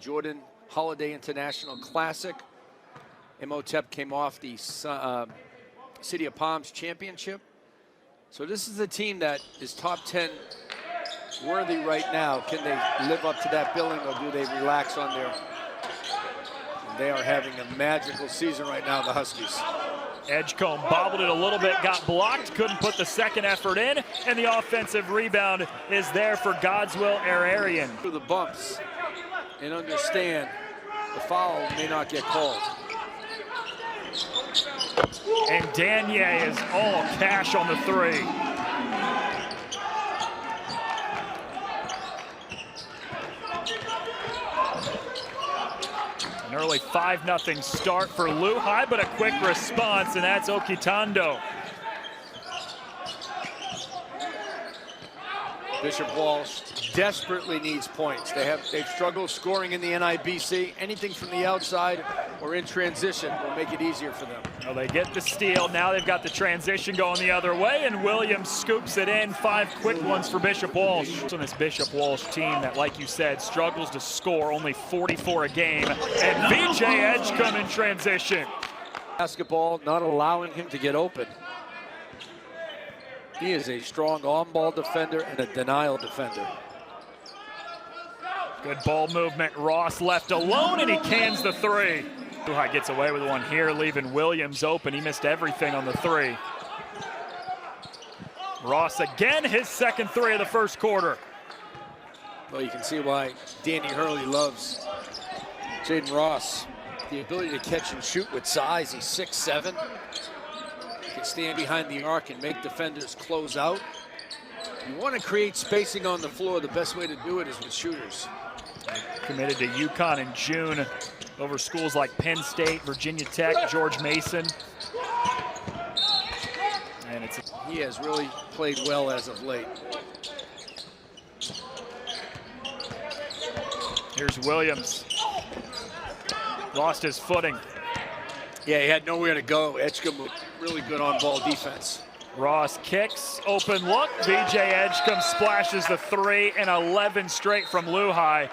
Jordan Holiday International Classic. Imhotep came off the City of Palms Championship. So this is a team that is top 10 worthy right now. Can they live up to that billing, or do they relax on their... They are having a magical season right now, the Huskies. Edgecombe bobbled it a little bit, got blocked, couldn't put the second effort in, and the offensive rebound is there for Godswill Ararian. Through the bumps and understand the foul may not get called. And Danier is all cash on the three. An early 5-0 start for LuHi, but a quick response, and that's Okitando. Bishop Walsh desperately needs points. They've struggled scoring in the NIBC. Anything from the outside or in transition will make it easier for them. Well, they get the steal. Now they've got the transition going the other way, and Williams scoops it in. 5 quick ones for Bishop Walsh. On this Bishop Walsh team that, like you said, struggles to score, only 44 a game. And VJ Edgecombe in transition. Basketball not allowing him to get open. He is a strong on-ball defender and a denial defender. Good ball movement. Ross left alone, and he cans the three. LuHi gets away with one here, leaving Williams open. He missed everything on the three. Ross again, his second three of the first quarter. Well, you can see why Danny Hurley loves Jaden Ross. The ability to catch and shoot with size. He's 6'7". Can stand behind the arc and make defenders close out. You want to create spacing on the floor. The best way to do it is with shooters. Committed to UConn in June over schools like Penn State, Virginia Tech, George Mason. And he has really played well as of late. Here's Williams. Lost his footing. Yeah, he had nowhere to go. Edgecombe really good on-ball defense. Ross kicks, open look. VJ Edgecombe splashes the three, and 11 straight from LuHi.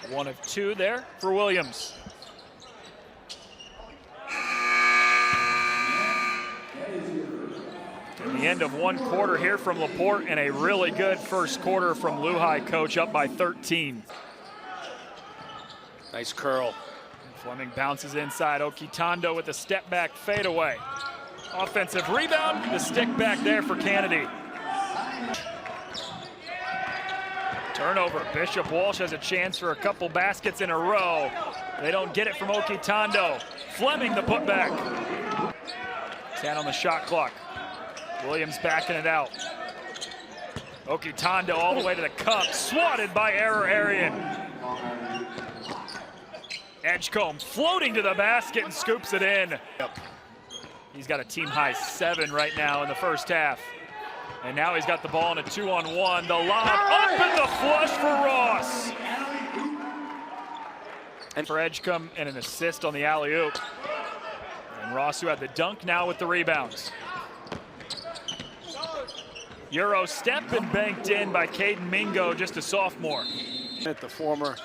1 of 2 there for Williams. In the end of 1 quarter here from Laporte, and a really good first quarter from LuHi, coach, up by 13. Nice curl. Fleming bounces inside. Okitando with a step back fadeaway. Offensive rebound. The stick back there for Kennedy. Turnover. Bishop Walsh has a chance for a couple baskets in a row. They don't get it from Okitando. Fleming the putback. 10 on the shot clock. Williams backing it out. Okitando all the way to the cup. Swatted by Ararian. Edgecombe floating to the basket and scoops it in. He's got a team-high 7 right now in the first half. And now he's got the ball in a 2-on-1. The lob up and the flush for Ross. And for Edgecombe, and an assist on the alley-oop. And Ross, who had the dunk, now with the rebounds. Euro step and banked in by Caden Mingo, just a sophomore. The former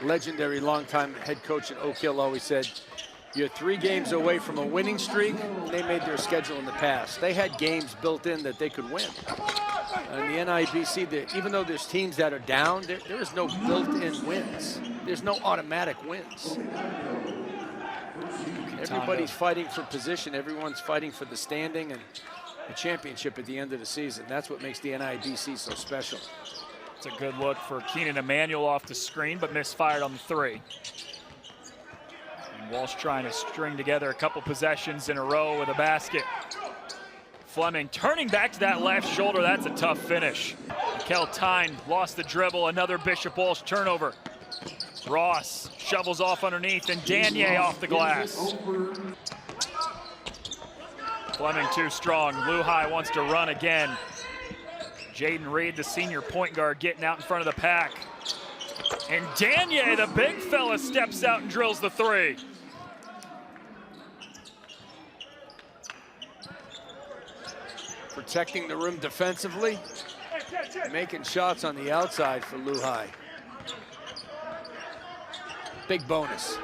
legendary longtime head coach at Oak Hill always said, you're 3 games away from a winning streak. They made their schedule in the past. They had games built in that they could win. In the NIBC, even though there's teams that are down, there is no built-in wins. There's no automatic wins. Everybody's fighting for position. Everyone's fighting for the standing and the championship at the end of the season. That's what makes the NIBC so special. It's a good look for Keenan Emanuel off the screen, but misfired on the three. And Walsh trying to string together a couple possessions in a row with a basket. Fleming turning back to that left shoulder. That's a tough finish. Mikel Tyne lost the dribble. Another Bishop Walsh turnover. Ross shovels off underneath, and Danier off the glass. Fleming too strong. LuHi wants to run again. Jaden Reed, the senior point guard, getting out in front of the pack. And Danier, the big fella, steps out and drills the three. Protecting the rim defensively. making shots on the outside for LuHi. Big bonus.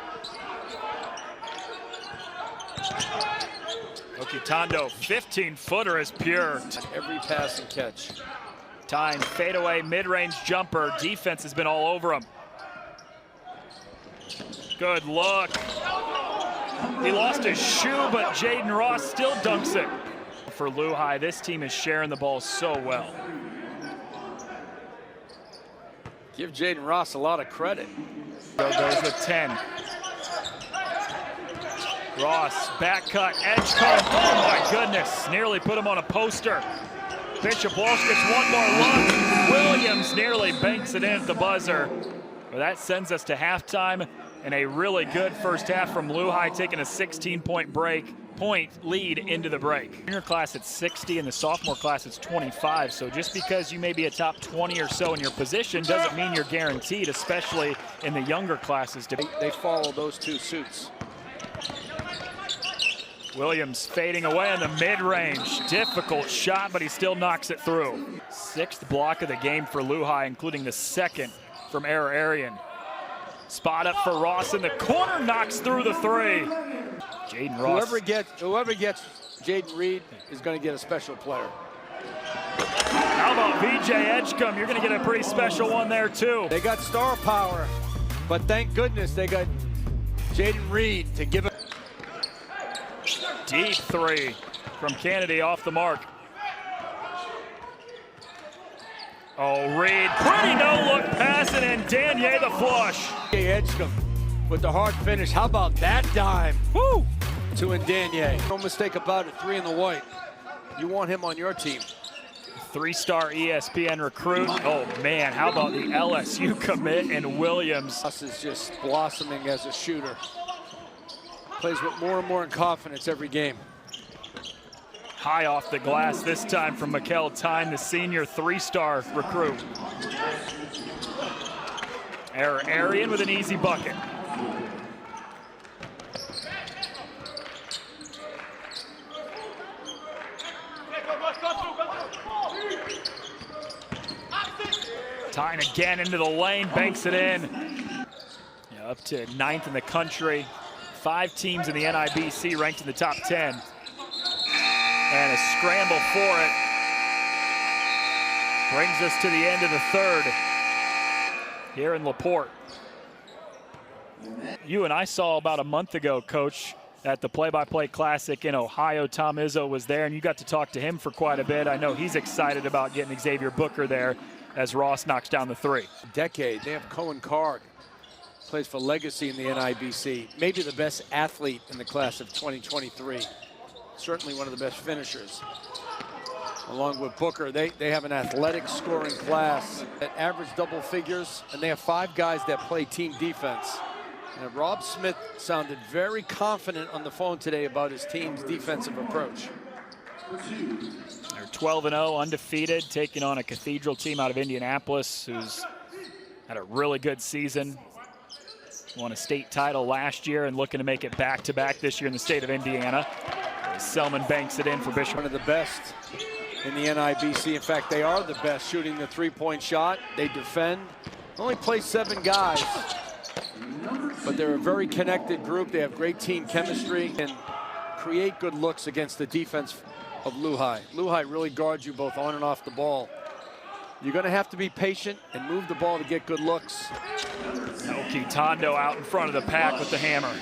Okitondo, 15-footer is pure. Every pass and catch. Tyne, fadeaway, mid-range jumper. Defense has been all over him. Good look. He lost his shoe, but Jaden Ross still dunks it. For LuHi, this team is sharing the ball so well. Give Jaden Ross a lot of credit. Goes with 10. Ross, back cut, edge cut. Oh my goodness, nearly put him on a poster. Bishop Walsh gets one more look. Williams nearly banks it in at the buzzer. Well, that sends us to halftime and a really good first half from LuHi, taking a 16-point lead into the break. Junior class at 60 and the sophomore class it's 25. So just because you may be a top 20 or so in your position doesn't mean you're guaranteed, especially in the younger classes. They follow those two suits. Williams fading away in the mid-range. Difficult shot, but he still knocks it through. 6th block of the game for LuHi, including the 2nd from Arian. Spot up for Ross in the corner, knocks through the 3. Jaden Ross. Whoever gets Jaden Reed is going to get a special player. How about VJ Edgecombe? You're going to get a pretty special one there too. They got star power, but thank goodness they got Jaden Reed to give it. Deep 3 from Kennedy off the mark. Oh, Reed, pretty no-look pass, and Danier the flush. Edgecombe with the hard finish. How about that dime? Woo! To Danier. No mistake about it, 3 in the white. You want him on your team. 3-star ESPN recruit. Oh man, how about the LSU commit and Williams? Us is just blossoming as a shooter. Plays with more and more confidence every game. High off the glass this time from Tyne, the senior 3-star recruit. Arian with an easy bucket. Tyne again into the lane, banks it in. Yeah, up to 9th in the country. 5 teams in the NIBC ranked in the top 10. And a scramble for it. Brings us to the end of the 3rd here in LaPorte. You and I saw about a month ago, Coach, at the Play-by-Play Classic in Ohio. Tom Izzo was there, and you got to talk to him for quite a bit. I know he's excited about getting Xavier Booker there as Ross knocks down the 3. Decade. They have Cohen Card. Plays for Legacy in the NIBC. Maybe the best athlete in the class of 2023. Certainly one of the best finishers. Along with Booker, they have an athletic scoring class that average double figures, and they have 5 guys that play team defense. And Rob Smith sounded very confident on the phone today about his team's defensive approach. They're 12-0, undefeated, taking on a Cathedral team out of Indianapolis who's had a really good season. Won a state title last year and looking to make it back-to-back this year in the state of Indiana. Selman banks it in for Bishop. One of the best in the NIBC. In fact, they are the best shooting the 3-point shot. They defend. Only play 7 guys, but they're a very connected group. They have great team chemistry and create good looks against the defense of LuHi. LuHi really guards you both on and off the ball. You're going to have to be patient and move the ball to get good looks. Okitondo out in front of the pack with the hammer.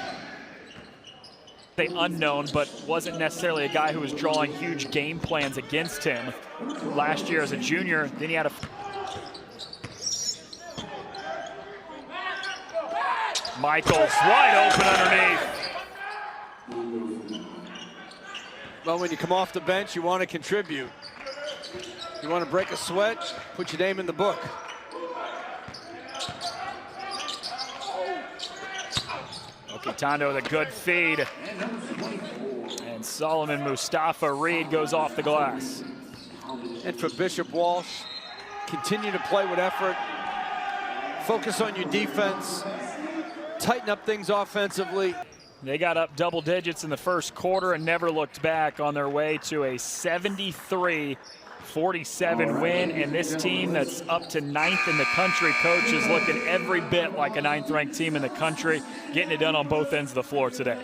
The unknown, but wasn't necessarily a guy who was drawing huge game plans against him last year as a junior. Then he had a... Michaels wide open underneath. Well, when you come off the bench, you want to contribute. You want to break a sweat, put your name in the book. Okitondo with a good feed. And Solomon Mustafa Reed goes off the glass. And for Bishop Walsh, continue to play with effort. Focus on your defense. Tighten up things offensively. They got up double digits in the first quarter and never looked back on their way to a 73-59 47 win, and this team that's up to 9th in the country, coach, is looking every bit like a 9th ranked team in the country, getting it done on both ends of the floor today.